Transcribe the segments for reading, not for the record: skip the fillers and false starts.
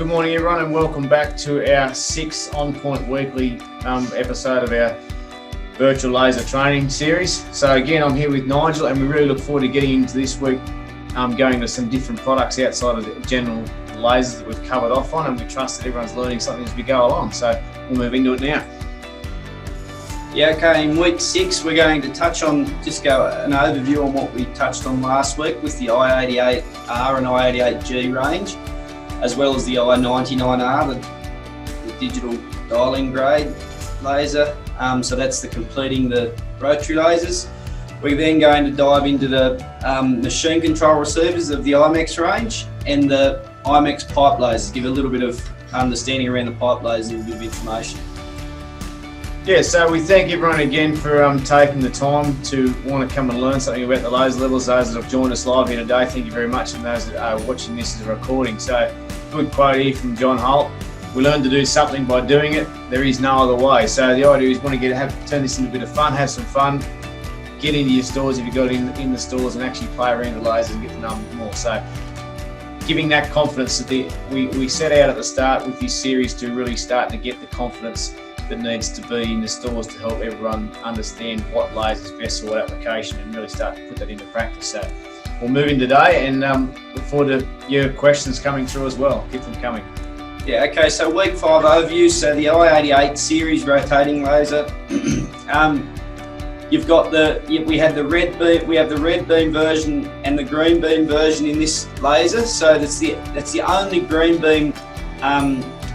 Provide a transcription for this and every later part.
Good morning everyone and welcome back to our 6 On Point Weekly episode of our virtual laser training series. So again, I'm here with Nigel and we really look forward to getting into this week going to some different products outside of the general lasers that we've covered off on, and we trust that everyone's learning something as we go along. So we'll move into it now. Yeah, okay, in week 6 we're going to touch on, just go an overview on what we touched on last week with the I88R and I88G range, as well as the I99R, the digital dialing grade laser. So that's completing the rotary lasers. We're then going to dive into the machine control receivers of the Imex range and the Imex pipe lasers, give a little bit of understanding around the pipe lasers and a bit of information. Yeah, so we thank everyone again for taking the time to want to come and learn something about the laser levels. Those that have joined us live here today, thank you very much, and those that are watching this as a recording. So, good quote here from John Holt: "We learn to do something by doing it. There is no other way." So the idea is want to turn this into a bit of fun, have some fun, get into your stores if you've got it in the stores, and actually play around the lasers and get to know them more. So, giving that confidence that we set out at the start with this series to really start to get the confidence that needs to be in the stores to help everyone understand what lasers best for what application and really start to put that into practice. So we'll move in today and look forward to your questions coming through as well. Keep them coming. Yeah, okay, so week 5 overview. So the I88 series rotating laser. You've got we have the red beam version and the green beam version in this laser. So that's the only green beam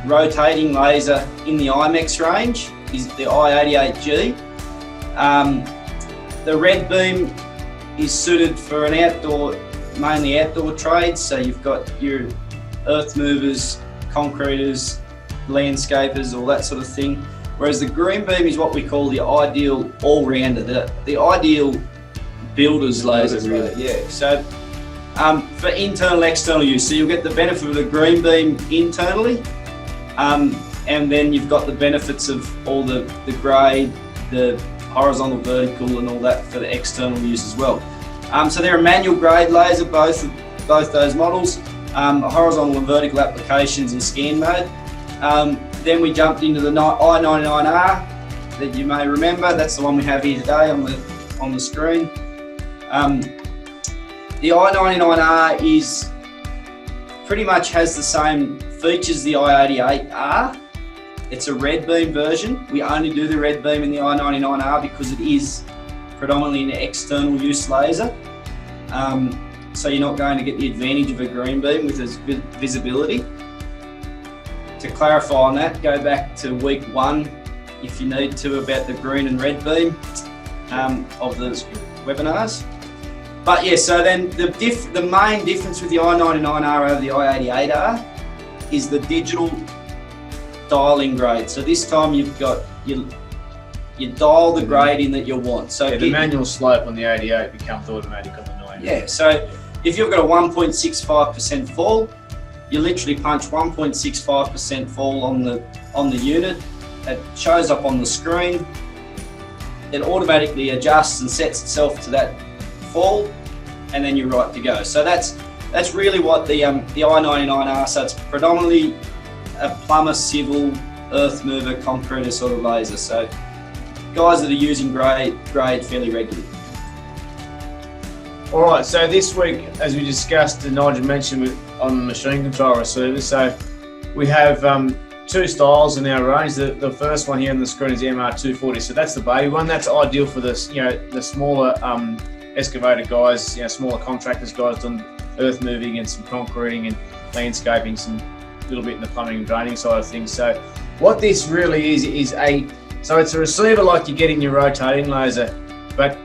rotating laser in the Imex range is the I88G. The red beam is suited for mainly outdoor trades. So you've got your earth movers, concreters, landscapers, all that sort of thing. Whereas the green beam is what we call the ideal all-rounder, the ideal builder's laser, really. Yeah. So for internal, external use, so you'll get the benefit of the green beam internally. And then you've got the benefits of all the grade, the horizontal, vertical, and all that for the external use as well. So they're a manual grade laser, both those models, horizontal and vertical applications in scan mode. Then we jumped into the I99R that you may remember. That's the one we have here today on the screen. The I99R is pretty much has the same features as the I88R. It's a red beam version. We only do the red beam in the I99R because it is predominantly an external use laser. So you're not going to get the advantage of a green beam with its visibility. To clarify on that, go back to week 1 if you need to about the green and red beam of the webinars. But yeah, so then the main difference with the I99R over the I88R is the digital dialing grade. So this time you've got you dial the grade in that you want. So yeah, the manual slope on the 88 becomes automatic on the 90. Yeah, so if you've got a 1.65% fall, you literally punch 1.65% fall on the unit. It shows up on the screen. It automatically adjusts and sets itself to that fall, and then you're right to go. So that's really what the I99R. So it's predominantly a plumber, civil, earth mover, concreter sort of laser. So guys that are using grade fairly regularly. All right, so this week, as we discussed, and Nigel mentioned on the machine control receivers, so we have 2 styles in our range. The first one here on the screen is the MR240, so that's the baby one. That's ideal for the smaller excavator guys, smaller contractors, guys doing earth moving and some concreting and landscaping, some little bit in the plumbing and draining side of things. So what this really is so it's a receiver like you get in your rotating laser, but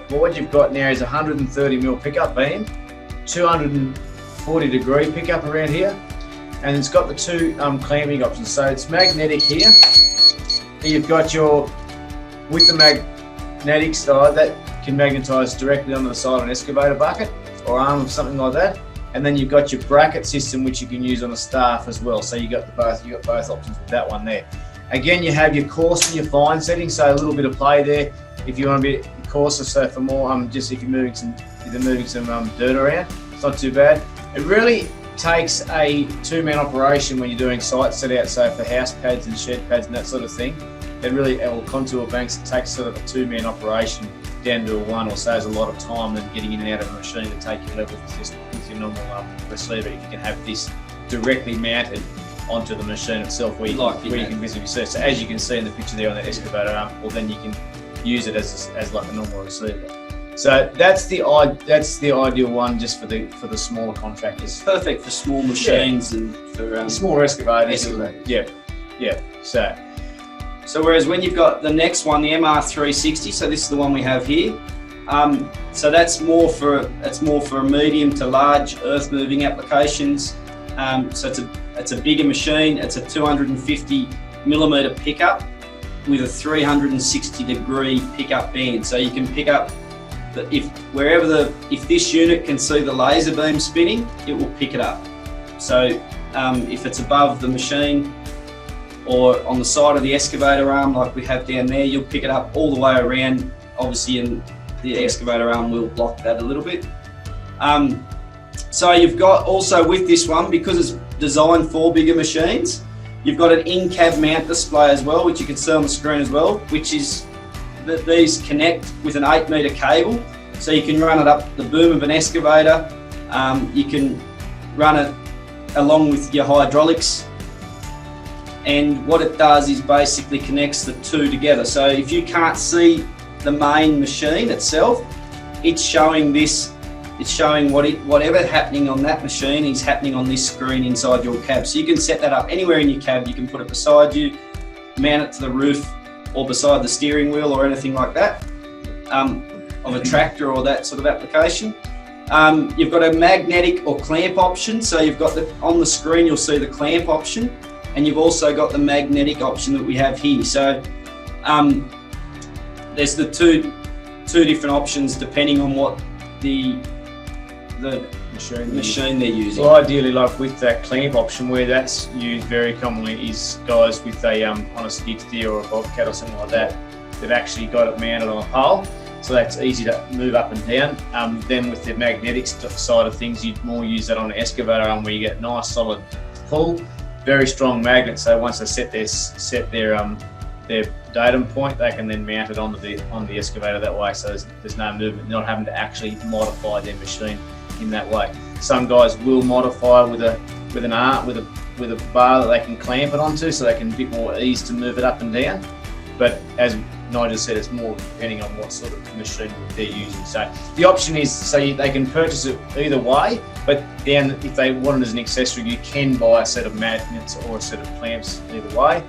what you've got now is 130mm pickup beam, 240 degree pickup around here, and it's got the 2 clamping options. So it's magnetic here. You've got with the magnetic side that can magnetise directly onto the side of an excavator bucket or arm of something like that. And then you've got your bracket system, which you can use on a staff as well. So you got both options with that one there. Again, you have your coarse and your fine setting, so a little bit of play there. If you want to be coarser, so for more, just if you're moving some dirt around, it's not too bad. It really takes a two-man operation when you're doing site set out, so for house pads and shed pads and that sort of thing. It really, or contour banks, it takes sort of a two-man operation down to a one, or saves a lot of time than getting in and out of a machine to take your level with your normal receiver. If you can have this directly mounted onto the machine itself, where you can visibly see. So as you can see in the picture there on that excavator arm, well, then you can use it as like a normal receiver. So that's the ideal one, just for the smaller contractors. Perfect for small machines and for smaller excavators. Yeah. So whereas when you've got the next one, the MR360, so this is the one we have here. So that's more for medium to large earth moving applications. So it's a bigger machine. It's a 250mm pickup with a 360-degree pickup band. So you can pick up if this unit can see the laser beam spinning, it will pick it up. So if it's above the machine or on the side of the excavator arm like we have down there, you'll pick it up all the way around, obviously, and the excavator arm will block that a little bit. So you've got also with this one, because it's designed for bigger machines, you've got an in-cab mount display as well, which you can see on the screen as well, which is that these connect with an 8-metre cable. So you can run it up the boom of an excavator, you can run it along with your hydraulics, and what it does is basically connects the two together. So if you can't see the main machine itself, it's showing whatever happening on that machine is happening on this screen inside your cab. So you can set that up anywhere in your cab. You can put it beside you, mount it to the roof or beside the steering wheel or anything like that, of a tractor or that sort of application. You've got a magnetic or clamp option. So you've got on the screen, you'll see the clamp option, and you've also got the magnetic option that we have here. So there's the two different options depending on what the machine they're using. Well, ideally, like with that clamp option, where that's used very commonly is guys with on a skid steer or a bobcat or something like that. They've actually got it mounted on a pole, so that's easy to move up and down. Then with the magnetic side of things, you'd more use that on an excavator arm, where you get nice solid pull, very strong magnet. So once they set their datum point, they can then mount it on the excavator that way. So there's no movement, not having to actually modify their machine in that way. Some guys will modify with a bar that they can clamp it onto, so they can a bit more ease to move it up and down. But as Nigel said, it's more depending on what sort of machine they're using. So the option is, they can purchase it either way, but then if they want it as an accessory, you can buy a set of magnets or a set of clamps either way,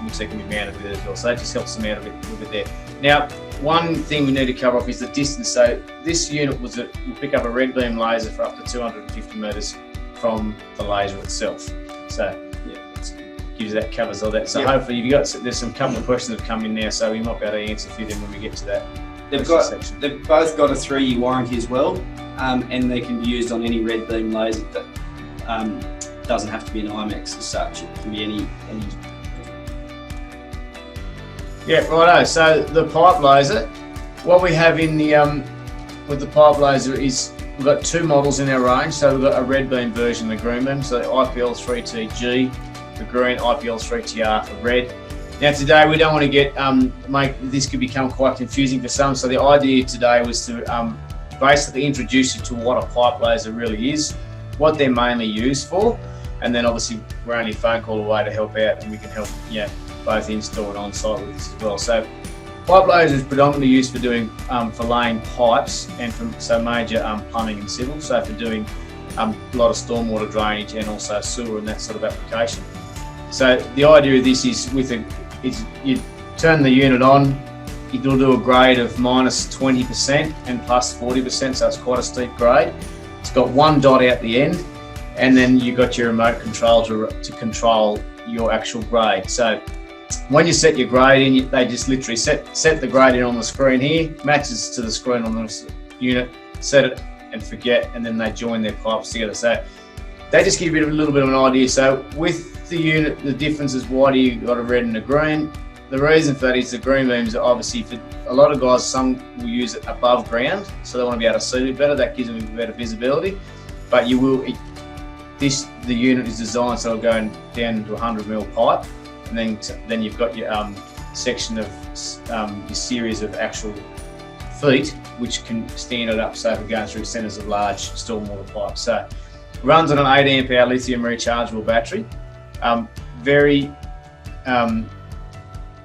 which they can be mounted with it as well. So that just helps them out a little bit there. Now, one thing we need to cover off is the distance. So this unit will pick up a red beam laser for up to 250 metres from the laser itself. So gives that, covers all that. So hopefully there's some couple of questions that have come in now, so we might be able to answer a few of them when we get to that. They've both got a 3-year warranty as well, and they can be used on any red beam laser that doesn't have to be an Imex as such. It can be any. Yeah, righto. So the pipe laser, what we have in the with the pipe laser is we've got two models in our range. So we've got a red beam version and a green beam. So IPL3TG for green, IPL3TR for red. Now today we don't want to get this could become quite confusing for some. So the idea today was to basically introduce you to what a pipe laser really is, what they're mainly used for, and then obviously we're only a phone call away to help out, and we can help both install and on site with this as well. So pipe laser is predominantly used for doing for laying pipes and for major plumbing and civil. So for doing a lot of stormwater drainage and also sewer and that sort of application. So the idea of this is you turn the unit on, it'll do a grade of -20% and +40%, so it's quite a steep grade. It's got one dot out the end, and then you've got your remote control to control your actual grade. So when you set your grade in, they just literally set the grade in on the screen here, matches to the screen on the unit, set it and forget, and then they join their pipes together. So they just give you a little bit of an idea. So with the unit, the difference is why do you got a red and a green? The reason for that is the green beams are obviously for a lot of guys, some will use it above ground, so they want to be able to see it better. That gives them better visibility. But this the unit is designed so it'll go down to 100mm pipe, and then you've got your section of your series of actual feet, which can stand it up so if it goes through centres of large stormwater pipes. So it runs on an 8 amp hour lithium rechargeable battery. Very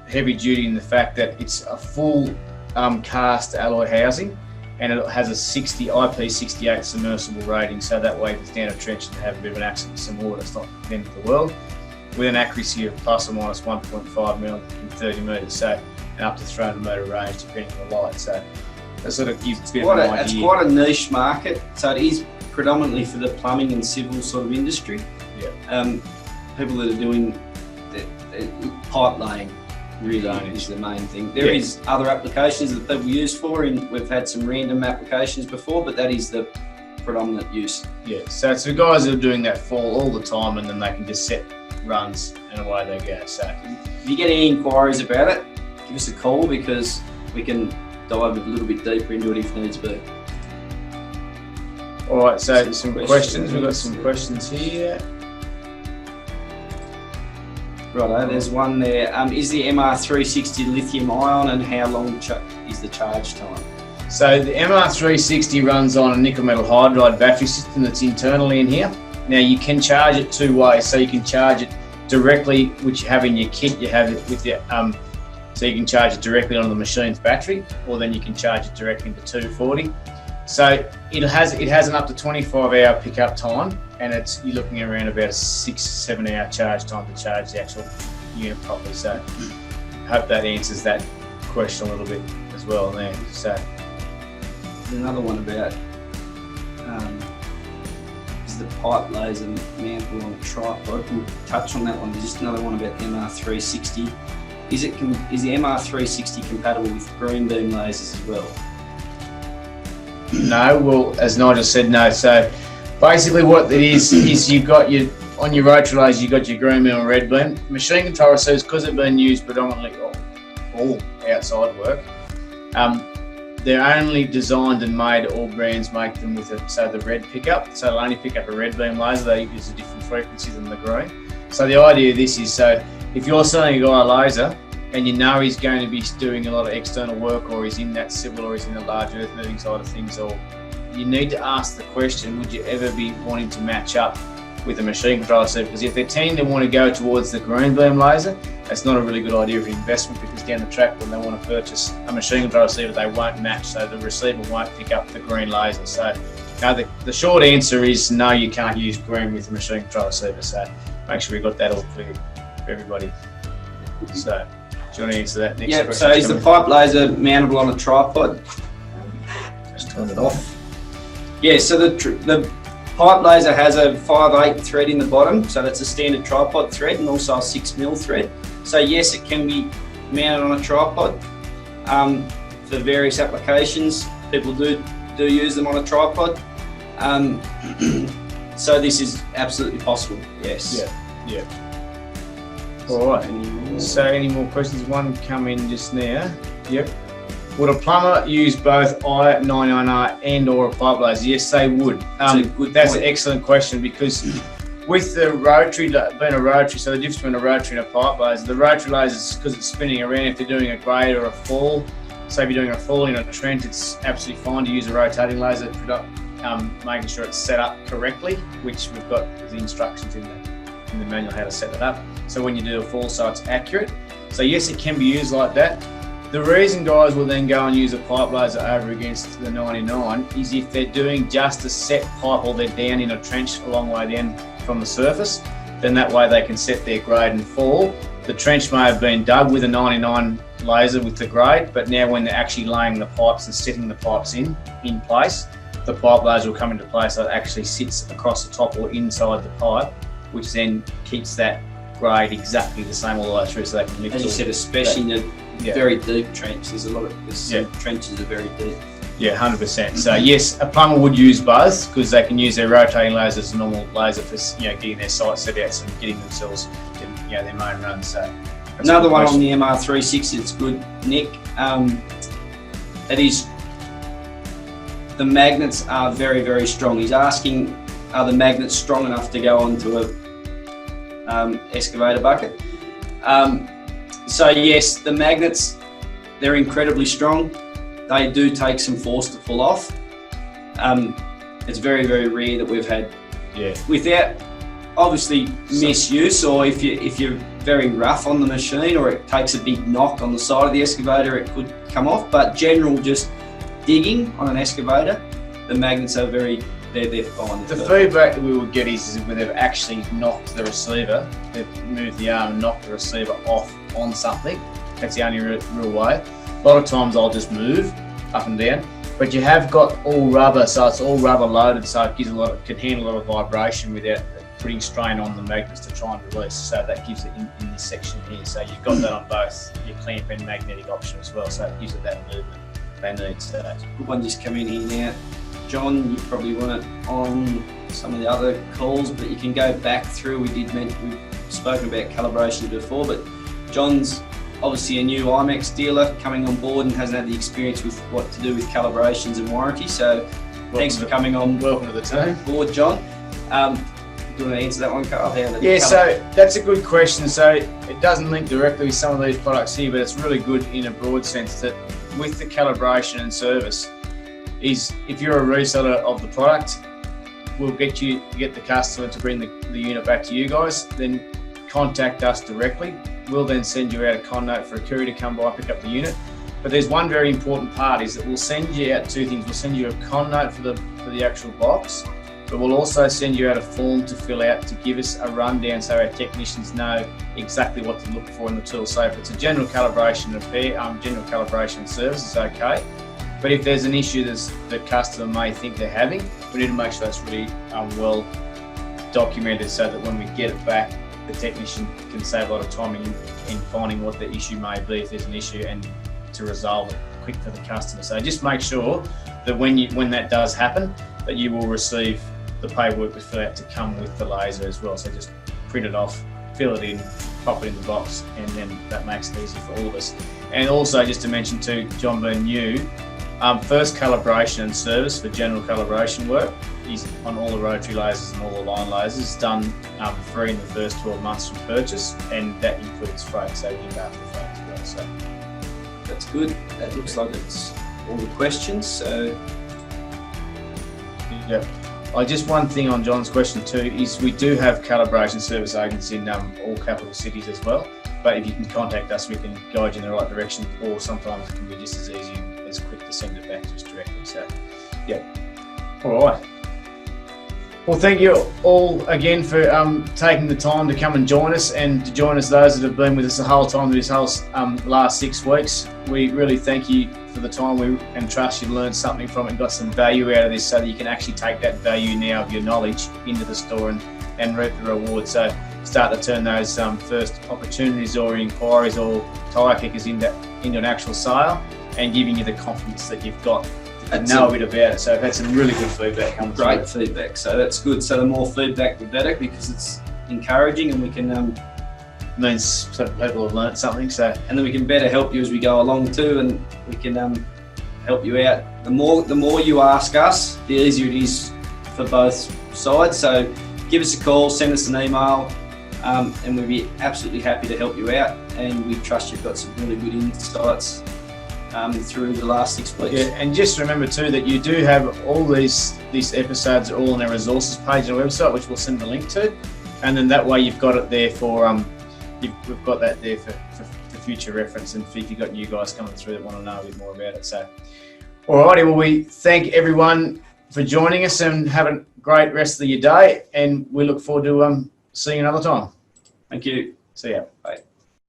heavy duty in the fact that it's a full cast alloy housing, and it has a 60 IP68 submersible rating, so that way if it's down a trench and have a bit of an accident with some water, it's not the end of the world, with an accuracy of plus or minus 1.5mm in 30 metres, so and up to 300 metre range depending on the light. So that sort of gives a bit of an idea. It's quite a niche market, so it is predominantly for the plumbing and civil sort of industry. Yeah. People that are doing the pipe laying really is the main thing. There is other applications that people use for, and we've had some random applications before, but that is the predominant use. Yeah, so it's the guys that are doing that fall all the time, and then they can just set runs and away they go. So if you get any inquiries about it, give us a call, because we can dive a little bit deeper into it if needs be. All right, so some questions. We've got some questions here. Righto, there's one there. Is the MR360 lithium ion, and how long is the charge time? So the MR360 runs on a nickel metal hydride battery system that's internally in here. Now you can charge it two ways. So you can charge it directly, which you have in your kit. You have it with your so you can charge it directly on the machine's battery, or then you can charge it directly into 240. So it has an up to 25-hour pickup time, and you're looking at around about a 6-7 hour charge time to charge the actual unit properly. So I hope that answers that question a little bit as well there. So there's another one about is the pipe laser mountable on a tripod. We'll touch on that one. There's just another one about the MR360. Is the MR360 compatible with green beam lasers as well? No, well, as Nigel said, no. So basically what it is you've got on your rotary laser, you've got your green beam and red beam. Machine control receivers, because they've been used predominantly all outside work, they're only designed and made, all brands make them with the red pickup. So they'll only pick up a red beam laser, they use a different frequency than the green. So the idea of this is, so if you're selling a guy a laser and you know he's going to be doing a lot of external work, or he's in that civil, or he's in the large earth moving side of things, or you need to ask the question, would you ever be wanting to match up with a machine control receiver? Because if they're tending to want to go towards the green beam laser, that's not a really good idea of investment, because down the track when they want to purchase a machine control receiver, they won't match, so the receiver won't pick up the green laser. So the short answer is no, you can't use green with a machine control receiver. So make sure we got that all clear for everybody. So do you want to answer that next question? So is the pipe laser mountable on a tripod? Just turn it off. Yeah, so the pipe laser has a 5/8 thread in the bottom, so that's a standard tripod thread, and also a 6mm thread. So yes, it can be mounted on a tripod for various applications. People do use them on a tripod. So this is absolutely possible, yes. Yeah. All right, so any more questions? One come in just now. Yep. Would a plumber use both I-99R and or a pipe laser? Yes, they would. That's an excellent question, because with the rotary, being a rotary, so the difference between a rotary and a pipe laser, the rotary laser, because it's spinning around, if they're doing a grade or a fall, so if you're doing a fall in a trench, it's absolutely fine to use a rotating laser, making sure it's set up correctly, which we've got the instructions in the manual how to set it up. So when you do a fall, so it's accurate. So yes, it can be used like that. The reason guys will then go and use a pipe laser over against the 99 is if they're doing just a set pipe, or they're down in a trench a long way down from the surface, then that way they can set their grade and fall. The trench may have been dug with a 99 laser with the grade, but now when they're actually laying the pipes and setting the pipes in place, the pipe laser will come into place, so it actually sits across the top or inside the pipe, which then keeps that grade exactly the same all the way through, so they can lift. As you said, especially in a very deep trench, there's a lot of trenches are very deep. Yeah, 100%. So yes, a plumber would use both, because they can use their rotating laser as a normal laser for getting their site set out and getting themselves their main run. So another one on the MR360 that's good, Nick. It is, the magnets are very, very strong. He's asking are the magnets strong enough to go onto a excavator bucket. So yes, the magnets, they're incredibly strong. They do take some force to pull off. It's very, very rare that we've had, without obviously misuse, or if you're very rough on the machine, or it takes a big knock on the side of the excavator, it could come off. But general just digging on an excavator, the magnets are they're fine. The feedback that we would get is when they've actually knocked the receiver, they've moved the arm and knocked the receiver off on something. That's the only real way. A lot of times I'll just move up and down, but you have got all rubber, so it's all rubber loaded, so it gives can handle a lot of vibration without putting strain on the magnets to try and release. So that gives it in this section here. So you've got that on both your clamp and magnetic option as well. So it gives it that movement they need. So good one just come in here now. John, you probably weren't on some of the other calls, but you can go back through. We've spoken about calibration before, but John's obviously a new Imex dealer coming on board and hasn't had the experience with what to do with calibrations and warranty. So thanks for coming on. Welcome to the team. Board, John. Do you want to answer that one, Carl? Yeah, so that's a good question. So it doesn't link directly with some of these products here, but it's really good in a broad sense that with the calibration and service, is if you're a reseller of the product, we'll get the customer to bring the unit back to you guys, then contact us directly. We'll then send you out a con note for a courier to come by, pick up the unit. But there's one very important part, is that we'll send you out two things. We'll send you a con note for the actual box, but we'll also send you out a form to fill out to give us a rundown so our technicians know exactly what to look for in the tool. So if it's a general calibration repair, general calibration service, it's okay. But if there's an issue that the customer may think they're having, we need to make sure that's really well documented, so that when we get it back, the technician can save a lot of time in finding what the issue may be, if there's an issue, and to resolve it quick for the customer. So just make sure that when that does happen, that you will receive the paperwork we fill out to come with the laser as well. So just print it off, fill it in, pop it in the box, and then that makes it easy for all of us. And also just to mention too, John being new, first calibration and service for general calibration work is on all the rotary lasers and all the line lasers, done free in the first 12 months from purchase, and that includes freight, so you get after freight as well. So that's good. That looks like it's all the questions. So yeah. Just one thing on John's question too is we do have calibration service agents in all capital cities as well. But if you can contact us, we can guide you in the right direction, or sometimes it can be just as easy as quick to send it back to us directly. So, yeah. All right. Well, thank you all again for taking the time to come and join us, and to join us those that have been with us the whole time, this whole last 6 weeks. We really thank you for the time, and trust you've learned something from it and got some value out of this, so that you can actually take that value now of your knowledge into the store and reap the reward. So start to turn those first opportunities or inquiries or tyre kickers into an actual sale, and giving you the confidence that you've got to know a bit about it. So I've had some really good feedback coming through. Great feedback, so that's good. So the more feedback the better, because it's encouraging, and we can means sort of people have learnt something. So, and then we can better help you as we go along too, and we can help you out. The more you ask us, the easier it is for both sides. So give us a call, send us an email, and we'll be absolutely happy to help you out. And we trust you've got some really good insights through the last 6 weeks. Yeah, and just remember too that you do have all these episodes are all on our resources page on our website, which we'll send the link to, and then that way you've got it there for we've got that there for future reference, and if you've got new guys coming through that want to know a bit more about it. So, alrighty, well, we thank everyone for joining us, and have a great rest of your day, and we look forward to seeing you another time. Thank you. See ya. Bye.